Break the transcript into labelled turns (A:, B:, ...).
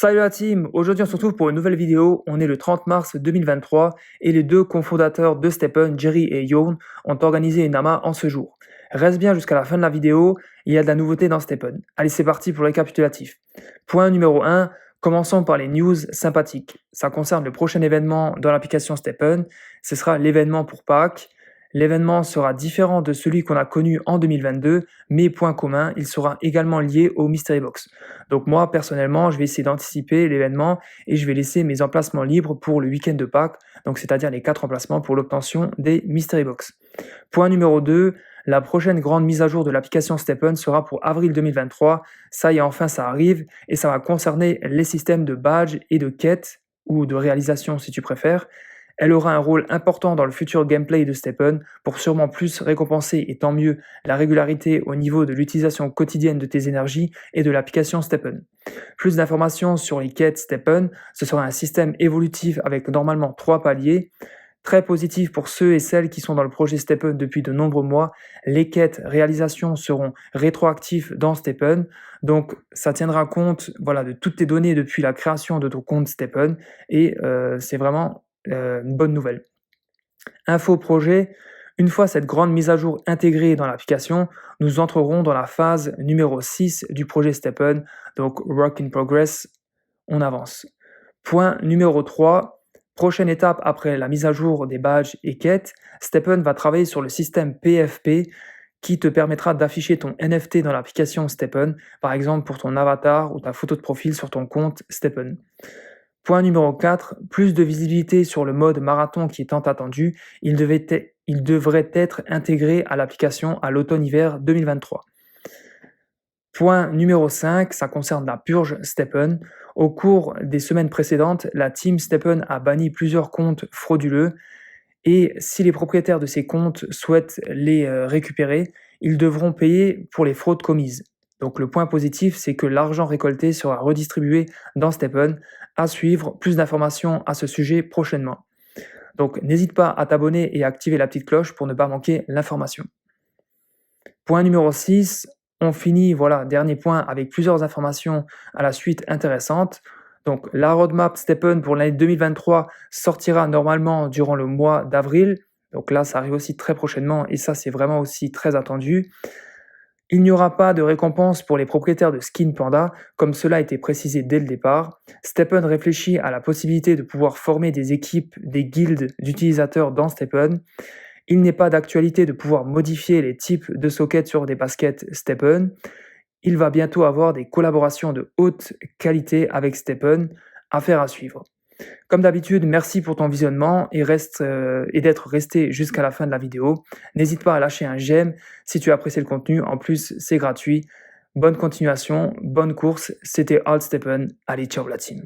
A: Salut la team, aujourd'hui on se retrouve pour une nouvelle vidéo, on est le 30 mars 2023 et les deux cofondateurs de STEPN, Jerry et Jorn, ont organisé une AMA en ce jour. Reste bien jusqu'à la fin de la vidéo, il y a de la nouveauté dans STEPN. Allez c'est parti pour le récapitulatif. Point numéro 1, commençons par les news sympathiques. Ça concerne le prochain événement dans l'application STEPN, ce sera l'événement pour Pâques. L'événement sera différent de celui qu'on a connu en 2022, mais point commun, il sera également lié au Mystery Box. Donc moi, personnellement, je vais essayer d'anticiper l'événement et je vais laisser mes emplacements libres pour le week-end de Pâques, donc c'est-à-dire les 4 emplacements pour l'obtention des Mystery Box. Point numéro 2, la prochaine grande mise à jour de l'application STEPN sera pour avril 2023. Ça y est, enfin ça arrive et ça va concerner les systèmes de badge et de quête, ou de réalisation si tu préfères. Elle aura un rôle important dans le futur gameplay de STEPN pour sûrement plus récompenser, et tant mieux, la régularité au niveau de l'utilisation quotidienne de tes énergies et de l'application STEPN. Plus d'informations sur les quêtes STEPN, ce sera un système évolutif avec normalement 3 paliers. Très positif pour ceux et celles qui sont dans le projet STEPN depuis de nombreux mois, les quêtes réalisations seront rétroactifs dans STEPN, donc ça tiendra compte de toutes tes données depuis la création de ton compte STEPN et c'est vraiment une bonne nouvelle. Info projet, une fois cette grande mise à jour intégrée dans l'application, nous entrerons dans la phase numéro 6 du projet STEPN, donc Work in Progress, on avance. Point numéro 3, prochaine étape après la mise à jour des badges et quêtes, STEPN va travailler sur le système PFP qui te permettra d'afficher ton NFT dans l'application STEPN, par exemple pour ton avatar ou ta photo de profil sur ton compte STEPN. Point numéro 4, plus de visibilité sur le mode marathon qui est tant attendu, il devrait être intégré à l'application à l'automne-hiver 2023. Point numéro 5, ça concerne la purge STEPN. Au cours des semaines précédentes, la team STEPN a banni plusieurs comptes frauduleux et si les propriétaires de ces comptes souhaitent les récupérer, ils devront payer pour les fraudes commises. Donc le point positif, c'est que l'argent récolté sera redistribué dans STEPN. À suivre, plus d'informations à ce sujet prochainement. Donc n'hésite pas à t'abonner et à activer la petite cloche pour ne pas manquer l'information. Point numéro 6, on finit, dernier point, avec plusieurs informations à la suite intéressantes. Donc la roadmap STEPN pour l'année 2023 sortira normalement durant le mois d'avril. Donc là, ça arrive aussi très prochainement et ça, c'est vraiment aussi très attendu. Il n'y aura pas de récompense pour les propriétaires de Skin Panda, comme cela a été précisé dès le départ. STEPN réfléchit à la possibilité de pouvoir former des équipes, des guildes d'utilisateurs dans STEPN. Il n'est pas d'actualité de pouvoir modifier les types de sockets sur des baskets STEPN. Il va bientôt avoir des collaborations de haute qualité avec STEPN, affaire à suivre. Comme d'habitude, merci pour ton visionnement et d'être resté jusqu'à la fin de la vidéo. N'hésite pas à lâcher un j'aime si tu as apprécié le contenu, en plus c'est gratuit. Bonne continuation, bonne course, c'était Alt STEPN, allez ciao la team.